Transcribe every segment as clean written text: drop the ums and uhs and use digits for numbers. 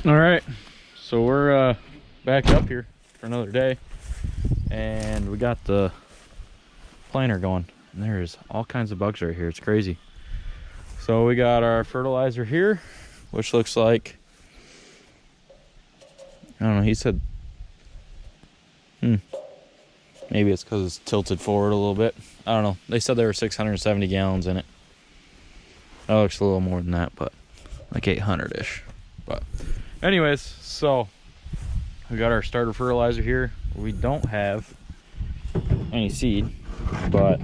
All right, so we're back up here for another day, and we got the planter going, and there's all kinds of bugs right here. It's crazy. So we got our fertilizer here, which looks like, I don't know, he said maybe it's because it's tilted forward a little bit. I don't know. They said there were 670 gallons in it. That looks a little more than that, but like 800-ish. But anyways, so we got our starter fertilizer here. We don't have any seed, but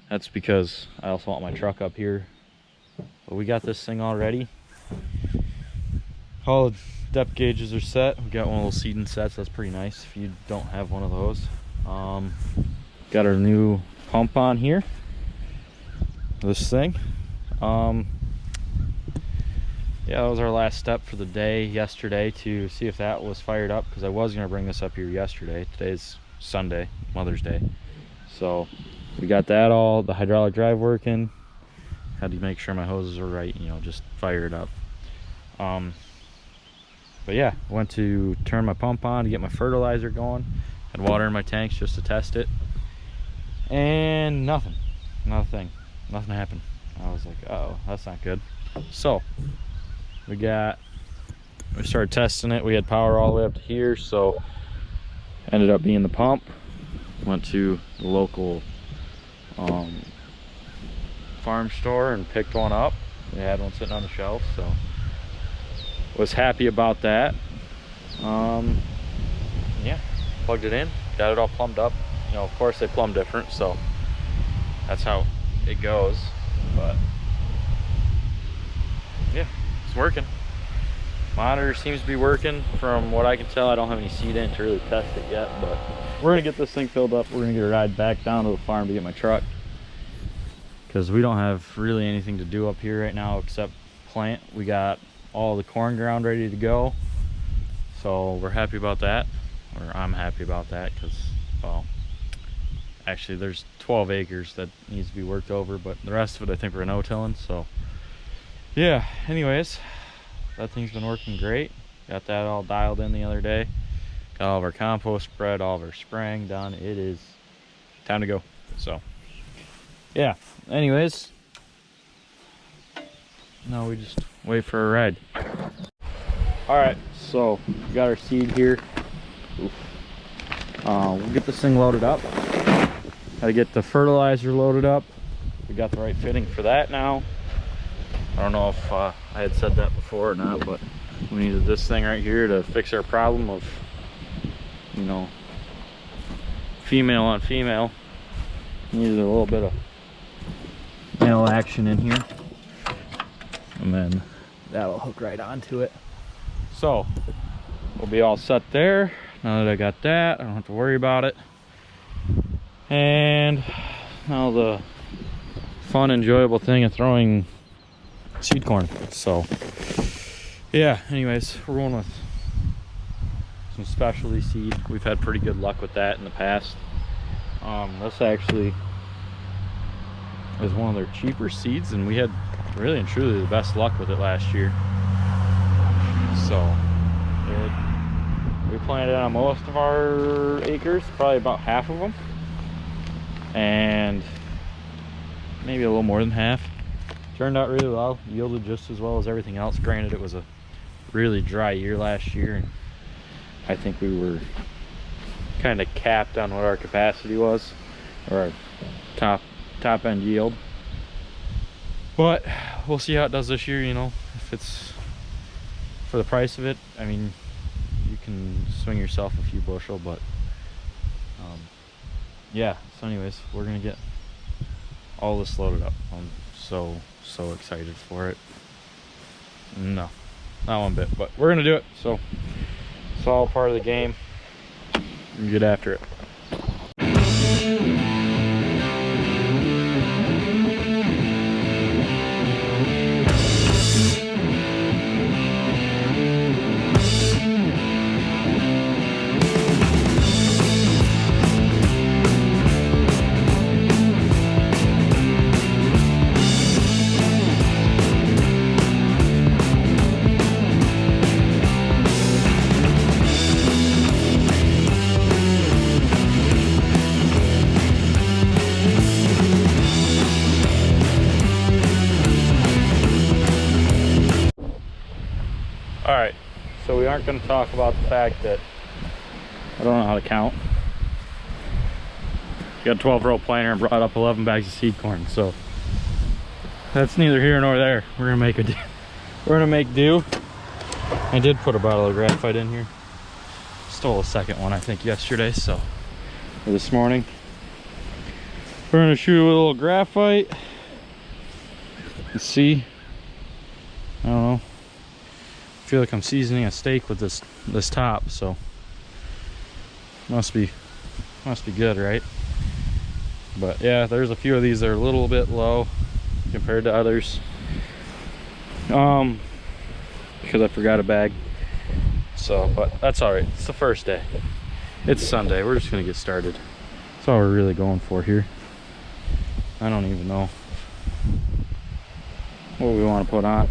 that's because I also want my truck up here. But we got this thing all ready. All the depth gauges are set. We got one of those seeding sets. That's pretty nice if you don't have one of those. Got our new pump on here. This thing. Yeah, that was our last step for the day yesterday, to see if that was fired up, because I was going to bring this up here yesterday. Today's Sunday, Mother's Day. So we got that all, the hydraulic drive working. Had to make sure my hoses are right, you know, just fire it up. But yeah, went to turn my pump on to get my fertilizer going. Had water in my tanks just to test it. And nothing happened. I was like, oh, that's not good. So we started testing it. We had power all the way up to here, so ended up being the pump. Went to the local farm store and picked one up. They had one sitting on the shelf, so was happy about that. Yeah, plugged it in, got it all plumbed up. You know, of course they plumb different, so that's how it goes. But yeah, it's working. Monitor seems to be working from what I can tell. I don't have any seed in to really test it yet, but we're gonna get this thing filled up. We're gonna get a ride back down to the farm to get my truck, because we don't have really anything to do up here right now except plant. We got all the corn ground ready to go, so we're happy about that. Or I'm happy about that, because, well, actually there's 12 acres that needs to be worked over, but the rest of it I think we're no-tilling. So yeah, anyways, that thing's been working great. Got that all dialed in the other day. Got all of our compost spread, all of our spraying done. It is time to go. So yeah, anyways, now we just wait for a ride. All right, so we got our seed here. We'll get this thing loaded up. Gotta get the fertilizer loaded up. We got the right fitting for that now. I don't know if I had said that before or not, but we needed this thing right here to fix our problem of, you know, female on female. Needed a little bit of male action in here, and then that'll hook right onto it. So we'll be all set there. Now that I got that, I don't have to worry about it. And now the fun, enjoyable thing of throwing seed corn. So yeah, anyways, we're going with some specialty seed. We've had pretty good luck with that in the past. This actually is one of their cheaper seeds, and we had really and truly the best luck with it last year. So we planted on most of our acres, probably about half of them, and maybe a little more than half. Turned out really well, yielded just as well as everything else. Granted, it was a really dry year last year, and I think we were kind of capped on what our capacity was, or our top end yield. But we'll see how it does this year. You know, if it's for the price of it, I mean, you can swing yourself a few bushel, but yeah. So anyways, we're gonna get all this loaded up. I'm so excited for it. No, not one bit, but we're gonna do it. So it's all part of the game. And get after it. All right, so we aren't going to talk about the fact that I don't know how to count. Got a 12-row planter and brought up 11 bags of seed corn, so that's neither here nor there. We're gonna make do. I did put a bottle of graphite in here. Stole a second one, I think, yesterday, so or this morning. We're gonna shoot with a little graphite. Let's see. I don't know. I feel like I'm seasoning a steak with this top, so must be good, right? But yeah, there's a few of these that are a little bit low compared to others. Because I forgot a bag. So, but that's all right. It's the first day. It's Sunday. We're just gonna get started. That's all we're really going for here. I don't even know what we want to put on.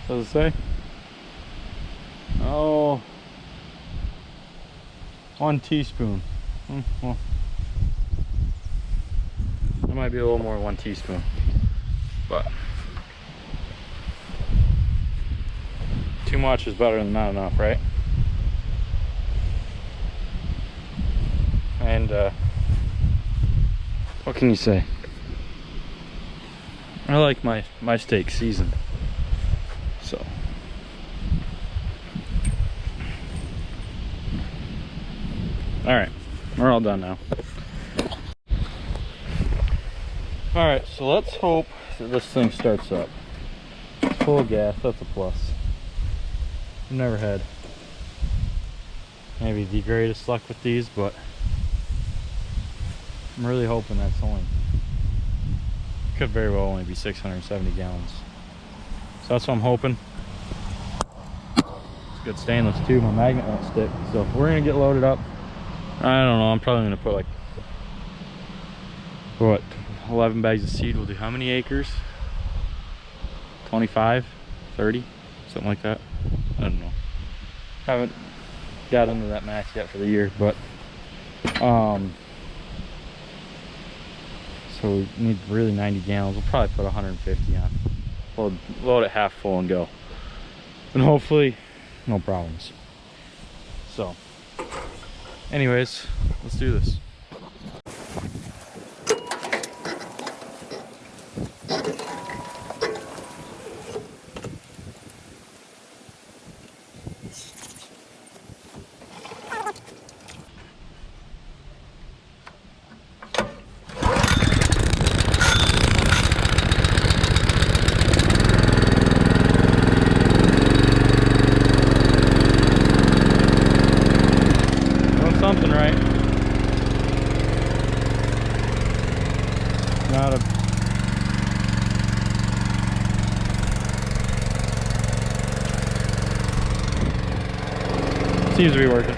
What does it say? Oh, 1 teaspoon. Well, it might be a little more than 1 teaspoon, but too much is better than not enough, right? And what can you say? I like my steak seasoned, so. All right, we're all done now. All right, so let's hope that this thing starts up. It's full of gas, that's a plus. I've never had maybe the greatest luck with these, but I'm really hoping that's only, could very well only be 670 gallons. So that's what I'm hoping. It's good stainless too, my magnet won't stick. So we're gonna get loaded up. I don't know, I'm probably gonna put like, what, 11 bags of seed will do how many acres? 25, 30, something like that. I don't know. Haven't got into that math yet for the year, but so we need really 90 gallons. We'll probably put 150 on. Load it half full and go. And hopefully no problems. So anyways, let's do this. Something right. Not a seems to be working.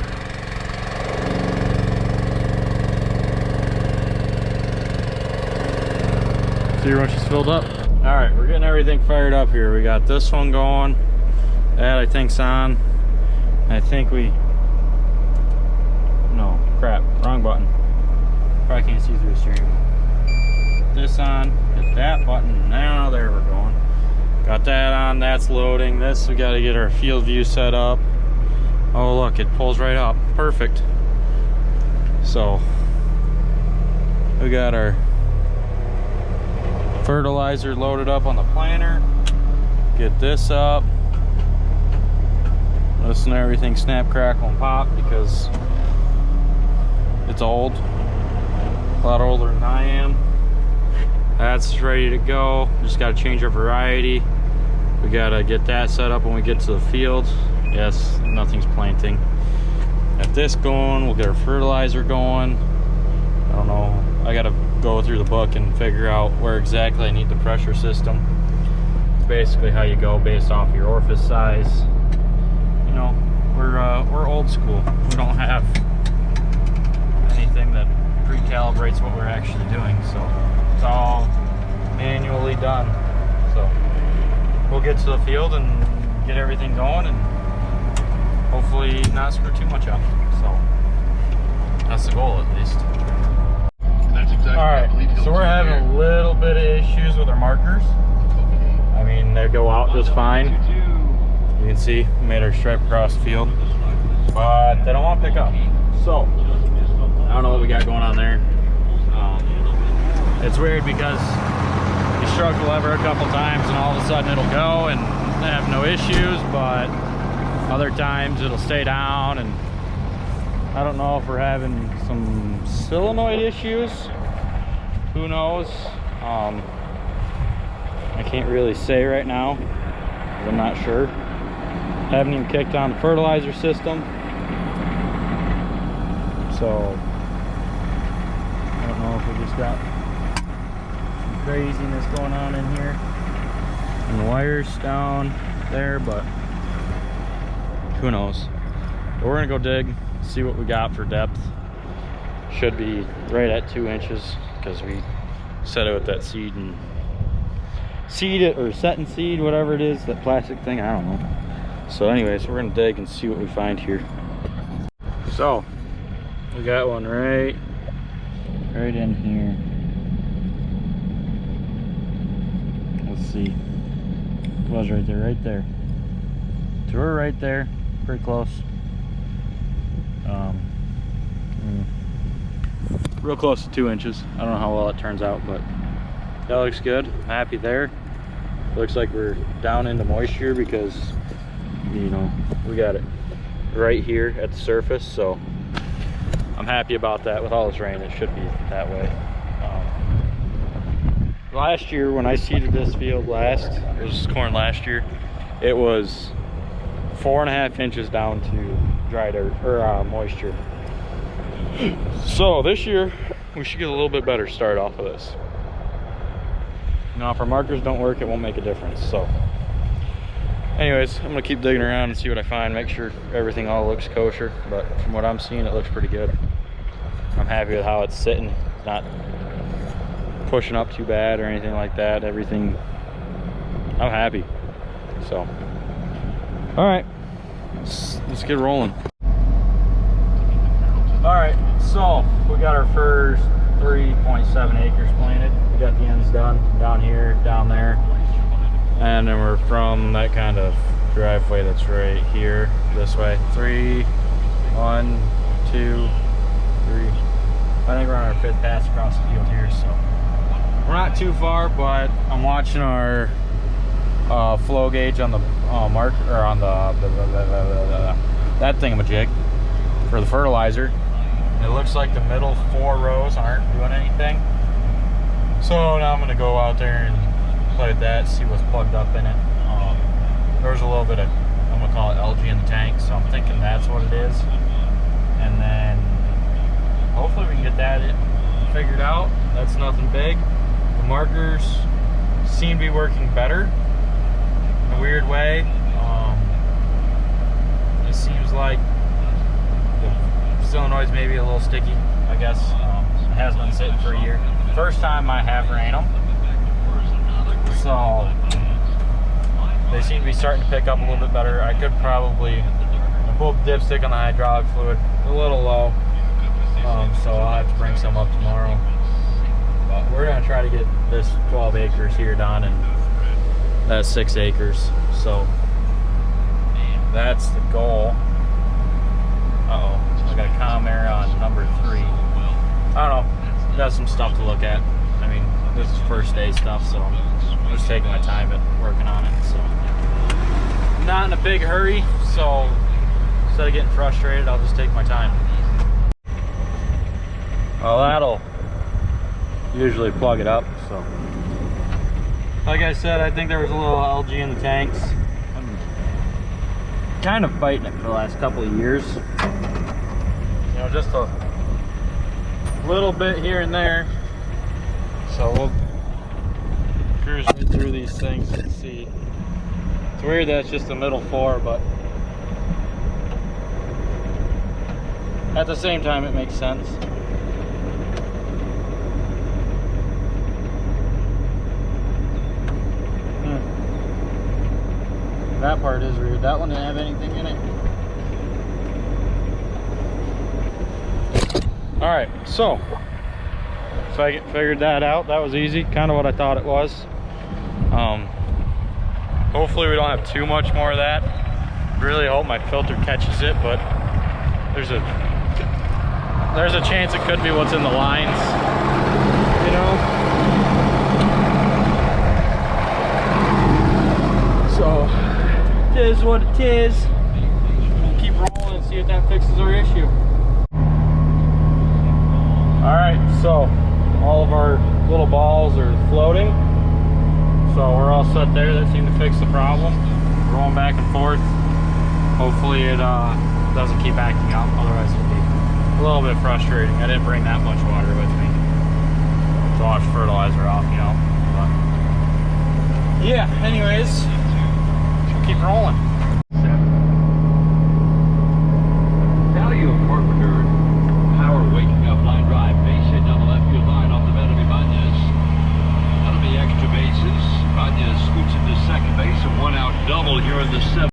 See her when she's filled up. All right, we're getting everything fired up here. We got this one going. That I think's on. I think we. No, crap, wrong button. Probably can't see through the steering wheel. Put this on, hit that button. Now there we're going. Got that on, that's loading. This, we gotta get our field view set up. Oh look, it pulls right up, perfect. So, we got our fertilizer loaded up on the planter. Get this up. Listen to everything snap, crackle, and pop because it's old, a lot older than I am. That's ready to go. Just got to change our variety. We got to get that set up when we get to the field. Yes, nothing's planting. Got this going. We'll get our fertilizer going. I don't know. I got to go through the book and figure out where exactly I need the pressure system. It's basically how you go based off your orifice size. You know, we're old school. We don't have anything that pre-calibrates what we're actually doing, so it's all manually done. So we'll get to the field and get everything going and hopefully not screw too much up. So that's the goal, at least. That's exactly. All right, so we're having a little bit of issues with our markers. I mean, they're go out just fine. You can see we made our stripe across the field, but they don't want to pick up. So I don't know what we got going on there. It's weird because you stroke the lever a couple times and all of a sudden it'll go and have no issues, but other times it'll stay down, and I don't know if we're having some solenoid issues. Who knows? I can't really say right now. I'm not sure. Haven't even kicked on the fertilizer system, so I don't know if we just got some craziness going on in here and the wires down there, but who knows. But we're gonna go dig, see what we got for depth. Should be right at 2 inches because we set it with that seed and seed it, or set and seed, whatever it is, that plastic thing, I don't know. So anyways, we're gonna dig and see what we find here. So we got one right in here. Let's see. It was right there. So we're right there, pretty close. Real close to 2 inches. I don't know how well it turns out, but that looks good. I'm happy there. Looks like we're down into moisture because, you know, we got it right here at the surface, so I'm happy about that. With all this rain, it should be that way. Last year when I seeded this field it was corn last year, it was 4.5 inches down to dry dirt, or moisture. So this year we should get a little bit better start off of this. Now if our markers don't work, it won't make a difference. So anyways, I'm gonna keep digging around and see what I find, make sure everything all looks kosher, but from what I'm seeing, it looks pretty good. I'm happy with how it's sitting, not pushing up too bad or anything like that. Everything, I'm happy. So all right, let's get rolling. All right, so we got our first 3.7 acres planted. We got the ends done down here, down there, and then we're from that kind of driveway that's right here this way. 3, 1, 2, 3. I think we're on our 5th pass across the field here, so we're not too far. But I'm watching our flow gauge on the marker, or on that thingamajig for the fertilizer. It looks like the middle 4 rows aren't doing anything. So now I'm gonna go out there and play with that, see what's plugged up in it. There's a little bit of, I'm gonna call it algae in the tank, so I'm thinking that's what it is. And then hopefully we can get that figured out. That's nothing big. The markers seem to be working better in a weird way. It seems like solenoid's maybe a little sticky, I guess. It has been sitting for a year. First time I have ran them, so they seem to be starting to pick up a little bit better. I could probably pull the dipstick on the hydraulic fluid a little low, so I'll have to bring some up tomorrow. But we're gonna try to get this 12 acres here done, and that's 6 acres, so that's the goal. Uh-oh. I got a comm error on number 3. I don't know. Got some stuff to look at. I mean, this is first day stuff, so I'm just taking my time at working on it. So not in a big hurry. So instead of getting frustrated, I'll just take my time. Well, that'll usually plug it up. So, like I said, I think there was a little algae in the tanks. I'm kind of fighting it for the last couple of years. You know, just a little bit here and there. So we'll cruise right through these things and see. It's weird that it's just the middle 4, but at the same time it makes sense. That part is weird. That one didn't have anything in it. All right, so I figured that out. That was easy, kind of what I thought it was. Hopefully we don't have too much more of that. Really hope my filter catches it, but there's a chance it could be what's in the lines, you know. So it is what it is. We'll keep rolling and see if that fixes our issue. All right, so all of our little balls are floating, so we're all set there. That seemed to fix the problem. Rolling back and forth. Hopefully it doesn't keep acting up, otherwise it'll be a little bit frustrating. I didn't bring that much water with me to wash fertilizer off, you know. But yeah, anyways, we'll keep rolling. Value of Carpenter power waking up line drive base hit down the left field line off the bat of Ibanez. That'll be extra bases. Ibanez scoots into second base and one out double here in the seventh.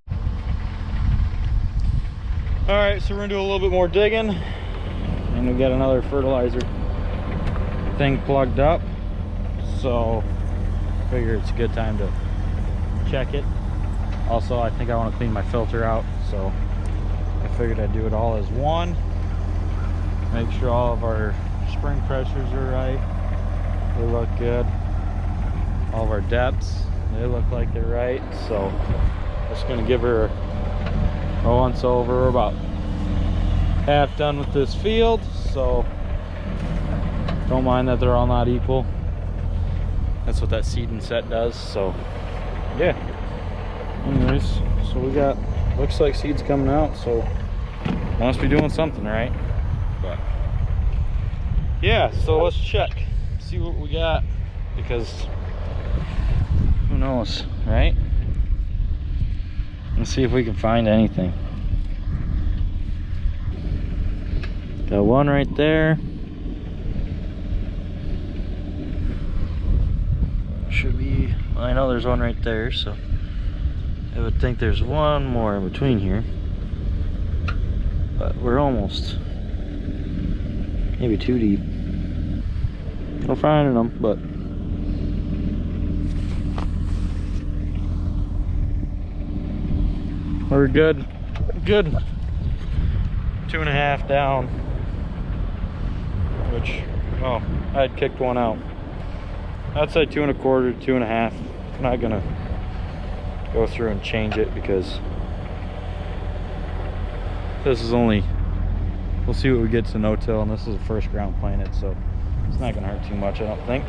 All right, so we're gonna do a little bit more digging, and we got another fertilizer thing plugged up, so I figure it's a good time to check it. Also, I think I want to clean my filter out, so I figured I'd do it all as one. Make sure all of our spring pressures are right. They look good. All of our depths, they look like they're right. So just gonna give her a once over. We're about half done with this field, so don't mind that they're all not equal. That's what that seed and set does. So yeah, anyways, so we got, looks like seeds coming out, so must be doing something right. But yeah, so let's check, see what we got, because who knows, right? Let's see if we can find anything. Got one right there. Should be, I know there's one right there, so I would think there's one more in between here. But we're almost, maybe too deep. No finding them, but we're good. 2.5 down, which, oh, I had kicked one out. I'd say 2 1/4, 2.5. I'm not gonna go through and change it because this is only, we'll see what we get to no-till, and this is the first ground planted, so it's not gonna hurt too much, I don't think.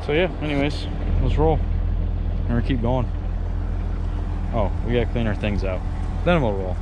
So yeah, anyways, let's roll and we'll keep going. Oh, we gotta clean our things out, then we'll roll.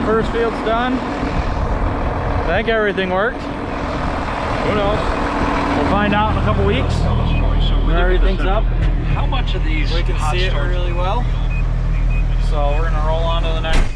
First field's done. I think everything worked. Who knows? We'll find out in a couple weeks when everything's up. How much of these we can see it really well? So we're gonna roll on to the next